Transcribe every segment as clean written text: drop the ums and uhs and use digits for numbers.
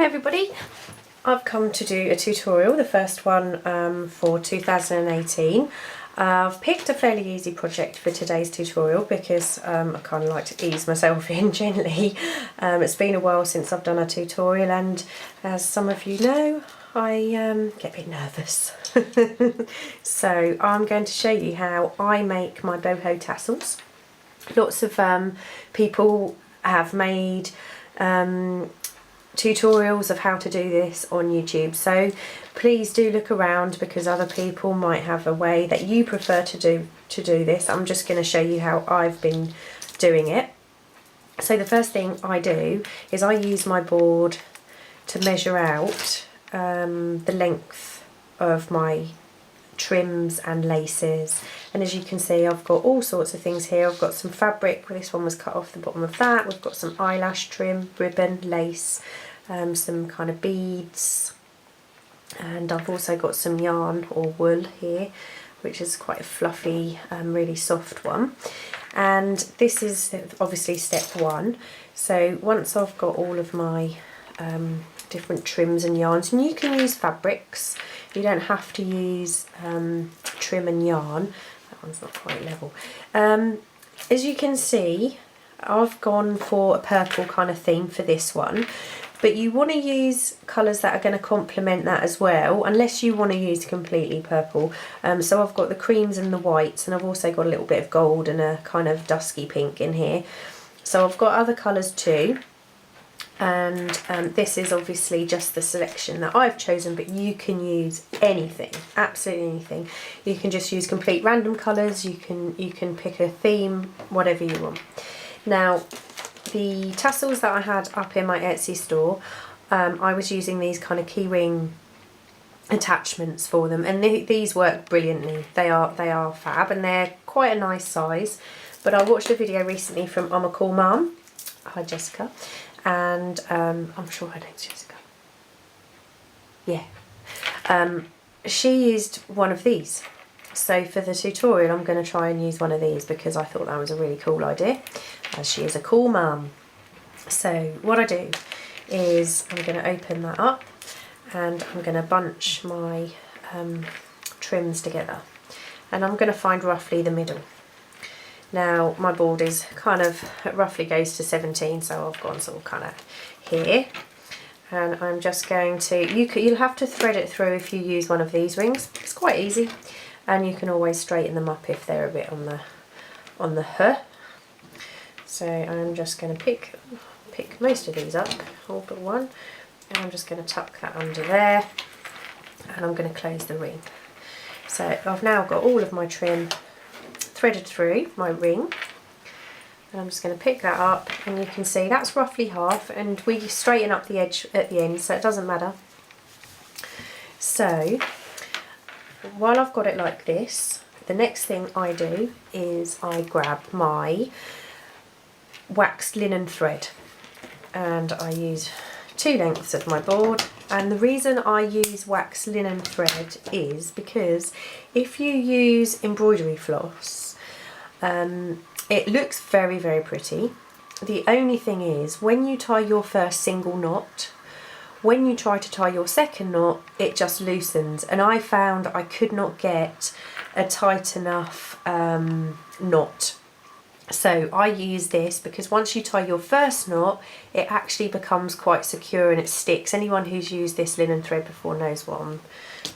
everybody, I've come to do a tutorial, the first one for 2018. I've picked a fairly easy project for today's tutorial because I kind of like to ease myself in gently. It's been a while since I've done a tutorial, and as some of you know, I get a bit nervous. So I'm going to show you how I make my boho tassels. Lots of people have made tutorials of how to do this on YouTube, so please do look around because other people might have a way that you prefer to do this. I'm just going to show you how I've been doing it. So the first thing I do is I use my board to measure out the length of my trims and laces, and as you can see I've got all sorts of things here. I've got some fabric, this one was cut off the bottom of that. We've got some eyelash trim, ribbon, lace, some kind of beads, and I've also got some yarn or wool here, which is quite a fluffy, really soft one. And this is obviously step one. So once I've got all of my different trims and yarns, and you can use fabrics, you don't have to use trim and yarn. That one's not quite level. As you can see, I've gone for a purple kind of theme for this one, but you want to use colours that are going to complement that as well, unless you want to use completely purple. So I've got the creams and the whites, and I've also got a little bit of gold and a kind of dusky pink in here. So I've got other colours too, and this is obviously just the selection that I've chosen, but you can use anything, absolutely anything. You can just use complete random colours, you can pick a theme, whatever you want. Now, the tassels that I had up in my Etsy store, I was using these kind of keyring attachments for them, and these work brilliantly. They are fab, and they're quite a nice size. But I watched a video recently from I'm a Cool Mum. Hi Jessica. And I'm sure her name's Jessica. Yeah. She used one of these. So for the tutorial I'm going to try and use one of these because I thought that was a really cool idea, as she is a cool mum. So what I do is I'm going to open that up and I'm going to bunch my trims together, and I'm going to find roughly the middle. Now my board is kind of, it roughly goes to 17, so I've gone sort of kind of here, and I'm just going to, you'll have to thread it through if you use one of these rings. It's quite easy, and you can always straighten them up if they're a bit on the huh. So I'm just going to pick most of these up, all but one, and I'm just going to tuck that under there, and I'm going to close the ring. So I've now got all of my trim threaded through my ring, and I'm just going to pick that up, and you can see that's roughly half, and we straighten up the edge at the end so it doesn't matter. So while I've got it like this, the next thing I do is I grab my waxed linen thread, and I use 2 lengths of my board. And the reason I use waxed linen thread is because if you use embroidery floss, it looks very, very pretty. The only thing is, when you tie your first single knot, when you try to tie your second knot, it just loosens, and I found I could not get a tight enough knot. So I use this because once you tie your first knot, it actually becomes quite secure and it sticks. Anyone who's used this linen thread before knows what I'm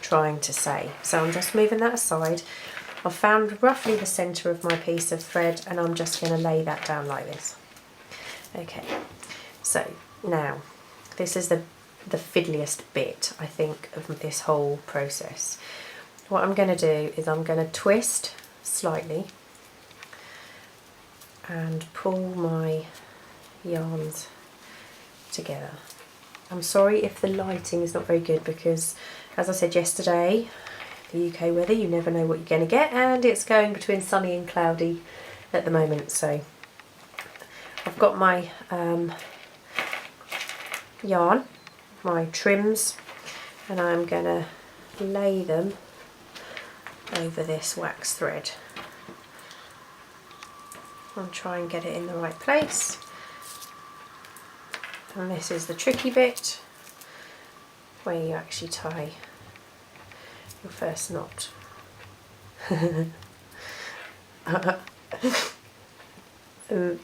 trying to say. So I'm just moving that aside. I've found roughly the centre of my piece of thread, and I'm just going to lay that down like this. Okay, so now this is the fiddliest bit, I think, of this whole process. What I'm going to do is I'm going to twist slightly and pull my yarns together. I'm sorry if the lighting is not very good because, as I said yesterday, the UK weather, you never know what you're going to get, and it's going between sunny and cloudy at the moment. So I've got my yarn, my trims, and I'm going to lay them over this wax thread and try and get it in the right place. And this is the tricky bit. where you actually tie your first knot.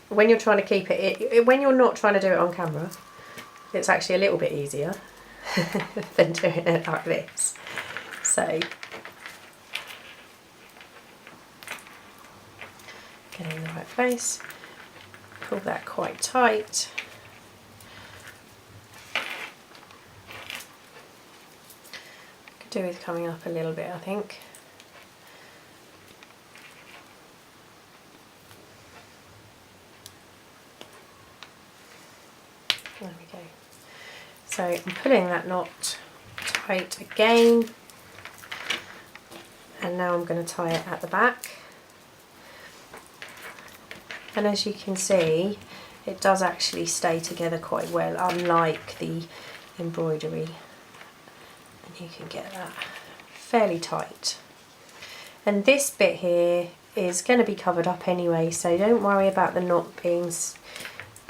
When you're trying to keep it, when you're not trying to do it on camera, it's actually a little bit easier than doing it like this. So get in the right place, pull that quite tight. Could do with coming up a little bit, I think. There we go. So I'm pulling that knot tight again, and now I'm going to tie it at the back. And as you can see, it does actually stay together quite well, unlike the embroidery, and you can get that fairly tight. And this bit here is going to be covered up anyway, so don't worry about the knot being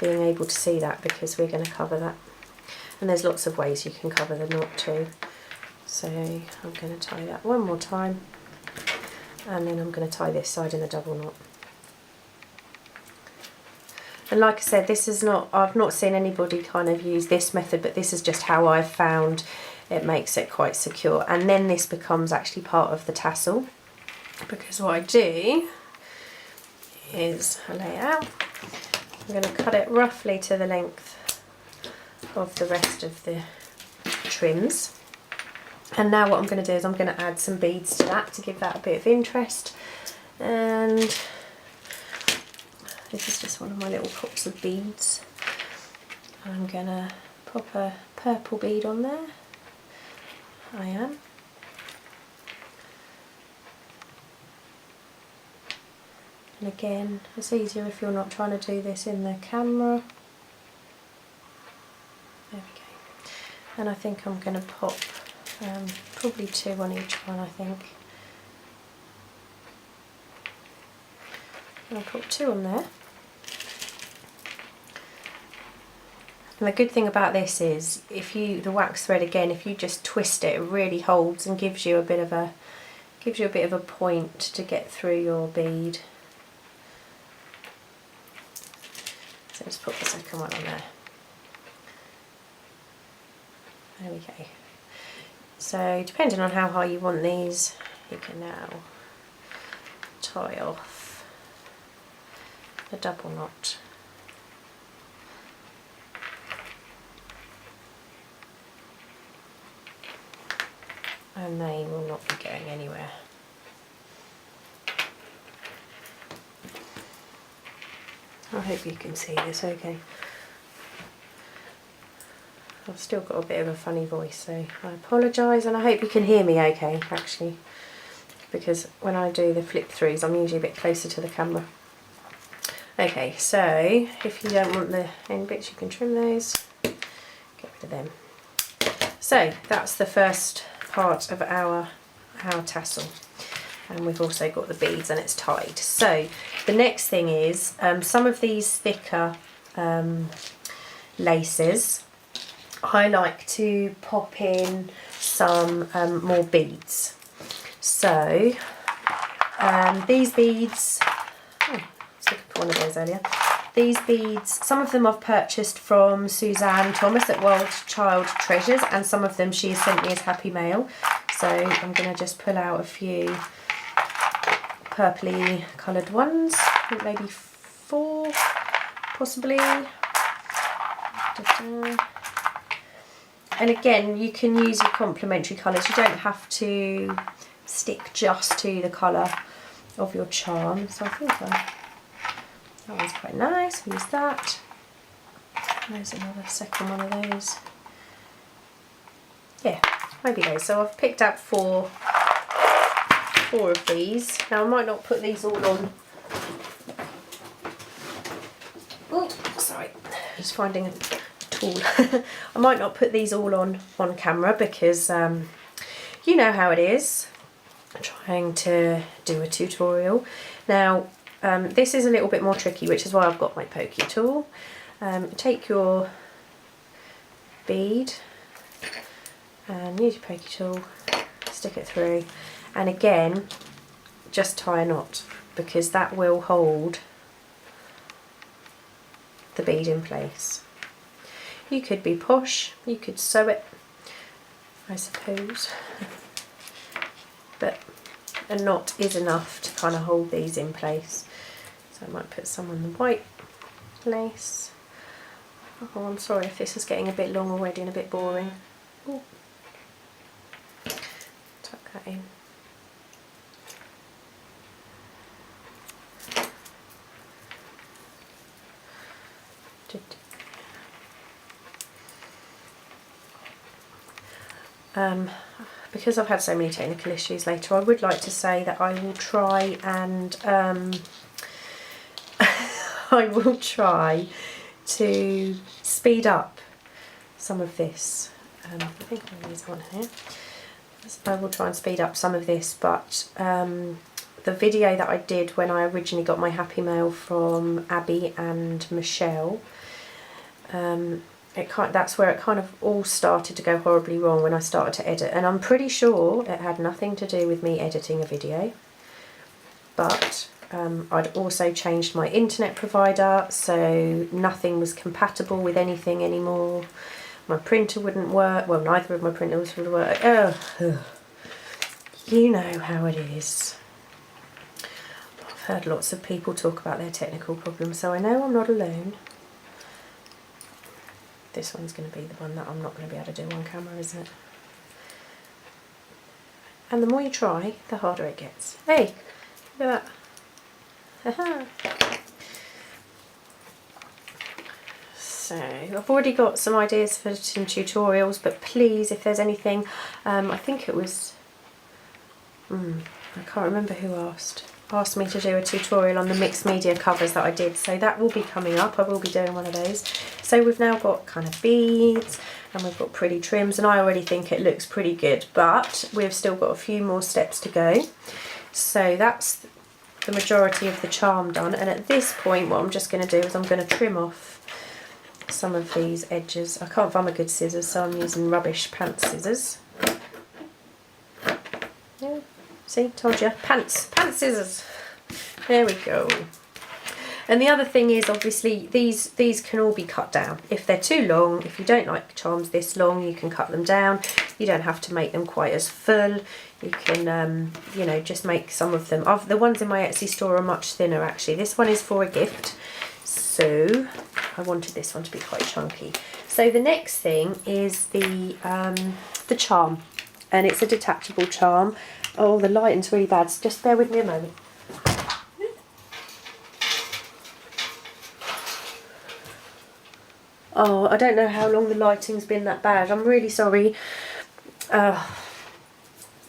able to see that, because we're going to cover that. And there's lots of ways you can cover the knot too. So I'm going to tie that one more time, and then I'm going to tie this side in a double knot. And like I said, this is not, I've not seen anybody kind of use this method, but this is just how I've found it makes it quite secure. And then this becomes actually part of the tassel, because what I do is I lay it out. I'm going to cut it roughly to the length of the rest of the trims. And now what I'm going to do is I'm going to add some beads to that to give that a bit of interest. And this is just one of my little pops of beads. I'm going to pop a purple bead on there. I am. And again, it's easier if you're not trying to do this in the camera. There we go. And I think I'm going to pop probably 2 on each one, I think. I'll put 2 on there. And the good thing about this is, if you, the wax thread again, if you just twist it, it really holds and gives you a bit of a point to get through your bead. So just put the second one on there. There we go. So depending on how high you want these, you can now tie off the double knot. And they will not be going anywhere. I hope you can see this okay. I've still got a bit of a funny voice, so I apologise, and I hope you can hear me okay, actually, because when I do the flip throughs I'm usually a bit closer to the camera. Okay, so if you don't want the end bits, you can trim those, get rid of them. So that's the first part of our tassel, and we've also got the beads and it's tied. So the next thing is some of these thicker laces, I like to pop in some more beads. So these beads, I was looking for one of those earlier. These beads, some of them I've purchased from Suzanne Thomas at Wild Child Treasures, and some of them she has sent me as Happy Mail. So I'm going to just pull out a few purpley coloured ones, I think maybe 4 possibly. And again, you can use your complementary colours, you don't have to stick just to the colour of your charm. So I think that one's quite nice, use that. There's another second one of those. Yeah, maybe those. So I've picked up four of these. Now I might not put these all on. Oh, sorry, just finding a tool. I might not put these all on camera because you know how it is. I'm trying to do a tutorial. Now this is a little bit more tricky, which is why I've got my pokey tool. Take your bead and use your pokey tool, stick it through, and again just tie a knot, because that will hold the bead in place. You could be posh, you could sew it, I suppose, but a knot is enough to kind of hold these in place. So I might put some on the white lace. Oh, I'm sorry if this is getting a bit long already and a bit boring. Ooh. Tuck that in. Because I've had so many technical issues later, I would like to say that I will try and I will try to speed up some of this. I think I'll use one here. I will try and speed up some of this, but the video that I did when I originally got my happy mail from Abby and Michelle, that's where it kind of all started to go horribly wrong, when I started to edit, and I'm pretty sure it had nothing to do with me editing a video, but I'd also changed my internet provider, so nothing was compatible with anything anymore. My printer wouldn't work, well, neither of my printers would work. You know how it is. I've heard lots of people talk about their technical problems, so I know I'm not alone. This one's going to be the one that I'm not going to be able to do on camera, isn't it? And the more you try, the harder it gets. Hey, look at that. Haha. So I've already got some ideas for some tutorials, but please, if there's anything, I think it was, I can't remember who asked me to do a tutorial on the mixed media covers that I did, so that will be coming up. I will be doing one of those. So we've now got kind of beads, and we've got pretty trims, and I already think it looks pretty good, but we've still got a few more steps to go. So that's the majority of the charm done, and at this point what I'm just going to do is I'm going to trim off some of these edges. I can't find my good scissors, so I'm using rubbish pants scissors. Yeah, see, told you, pants scissors. There we go. And the other thing is, obviously, these can all be cut down. If they're too long, if you don't like charms this long, you can cut them down. You don't have to make them quite as full. You can, you know, just make some of them. The ones in my Etsy store are much thinner, actually. This one is for a gift, so I wanted this one to be quite chunky. So the next thing is the charm, and it's a detachable charm. Oh, the lighting's really bad, so just bear with me a moment. Oh, I don't know how long the lighting's been that bad. I'm really sorry.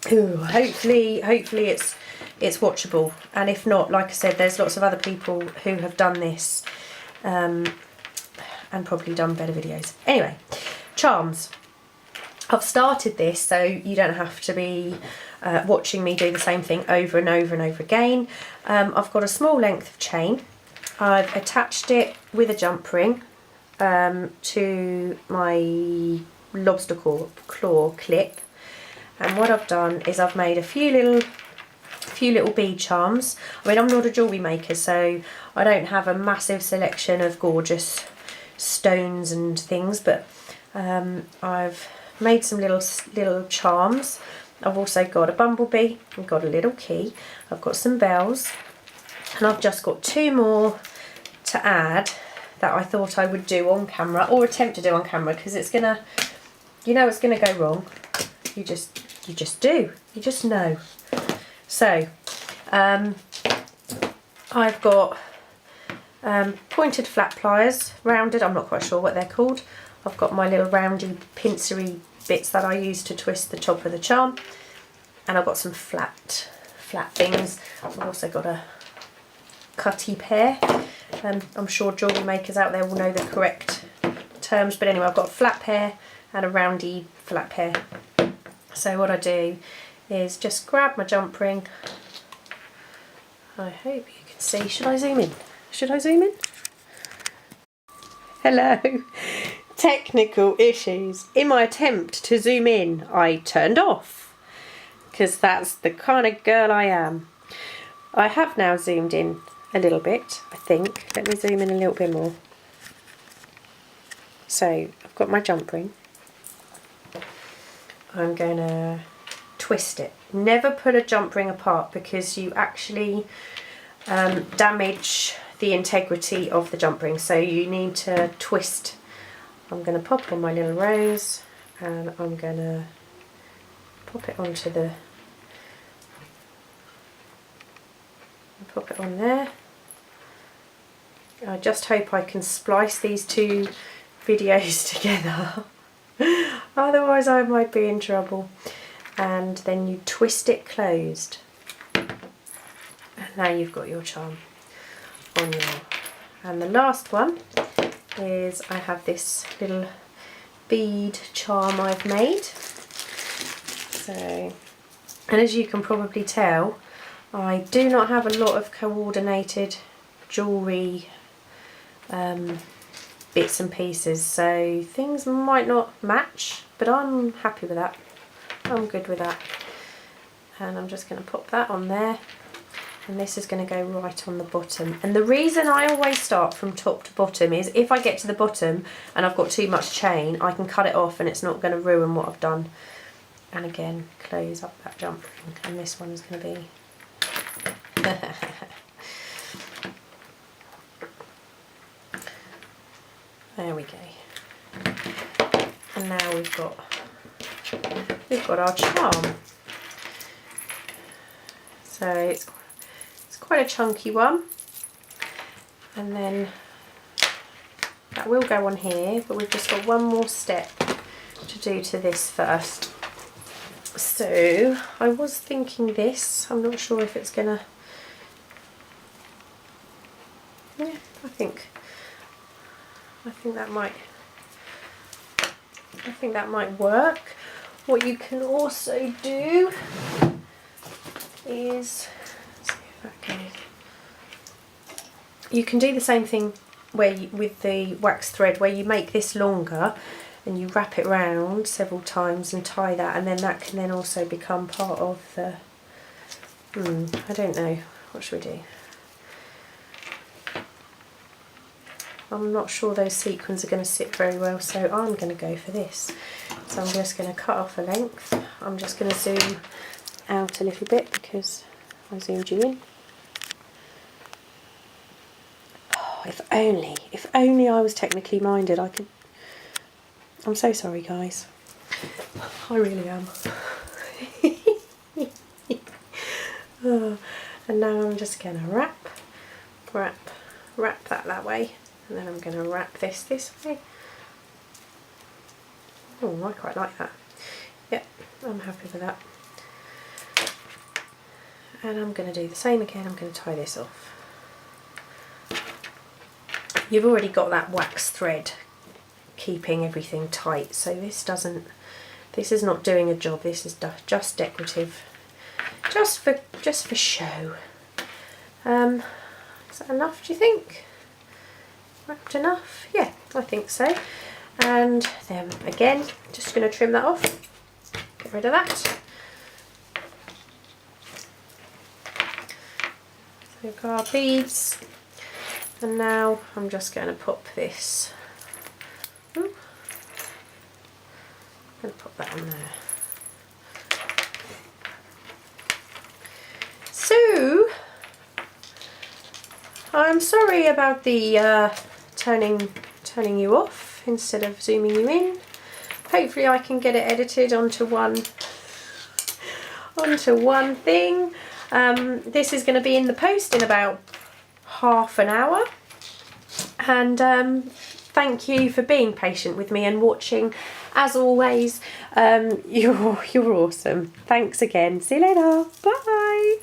Hopefully it's watchable, and if not, like I said, there's lots of other people who have done this and probably done better videos. Anyway, charms. I've started this so you don't have to be watching me do the same thing over and over and over again. I've got a small length of chain. I've attached it with a jump ring to my lobster claw clip, and what I've done is I've made a few little bead charms. I mean, I'm not a jewellery maker, so I don't have a massive selection of gorgeous stones and things, but I've made some little charms. I've also got a bumblebee, I've got a little key, I've got some bells, and I've just got two more to add that I thought I would do on camera, or attempt to do on camera, because it's gonna, you know, it's gonna go wrong. You just do. You just know. So, I've got pointed flat pliers, rounded. I'm not quite sure what they're called. I've got my little roundy pincery bits that I use to twist the top of the charm, and I've got some flat things. I've also got a cutty pair. I'm sure jewellery makers out there will know the correct terms, but anyway, I've got a flat pair and a roundy flat pair. So what I do is just grab my jump ring. I hope you can see. Should I zoom in? Should I zoom in? Hello. technical issues. In my attempt to zoom in, I turned off, because that's the kind of girl I am. I have now zoomed in a little bit, I think. Let me zoom in a little bit more. So I've got my jump ring. I'm going to twist it. Never put a jump ring apart, because you actually damage the integrity of the jump ring. So you need to twist. I'm going to pop on my little rose, and I'm going to pop it onto the, pop it on there. I just hope I can splice these two videos together. Otherwise I might be in trouble. And then you twist it closed. And now you've got your charm on your... And the last one is, I have this little bead charm I've made. So, and as you can probably tell, I do not have a lot of coordinated jewellery bits and pieces, so things might not match, but I'm happy with that. I'm good with that. And I'm just going to pop that on there, and this is going to go right on the bottom. And the reason I always start from top to bottom is, if I get to the bottom and I've got too much chain, I can cut it off and it's not going to ruin what I've done. And again, close up that jump ring, and this one's going to be there we go. And now we've got our charm. So it's quite a chunky one, and then that will go on here, but we've just got one more step to do to this first. So I was thinking this, I'm not sure if it's gonna, yeah, I think that might work. What you can also do is, let's see if that goes. You can do the same thing where with the wax thread, where you make this longer and you wrap it round several times and tie that, and then that can then also become part of the, I don't know, what should we do? I'm not sure those sequins are going to sit very well, so I'm going to go for this. So I'm just going to cut off a length. I'm just going to zoom out a little bit because I zoomed you in. Oh, if only I was technically minded, I could... I'm so sorry, guys. I really am. Oh, and now I'm just going to wrap that way. And then I'm going to wrap this way. Oh, I quite like that. Yep, I'm happy with that. And I'm going to do the same again. I'm going to tie this off. You've already got that wax thread keeping everything tight, so this is not doing a job. This is just decorative, just for show. Is that enough, do you think? Wrapped enough? Yeah, I think so. And then again, just going to trim that off, get rid of that. So we've got our beads, and now I'm just going to pop this. I'm going to pop that on there. So I'm sorry about the turning you off instead of zooming you in. Hopefully I can get it edited onto one thing. This is going to be in the post in about half an hour, and thank you for being patient with me and watching. As always, you're awesome. Thanks again. See you later. Bye.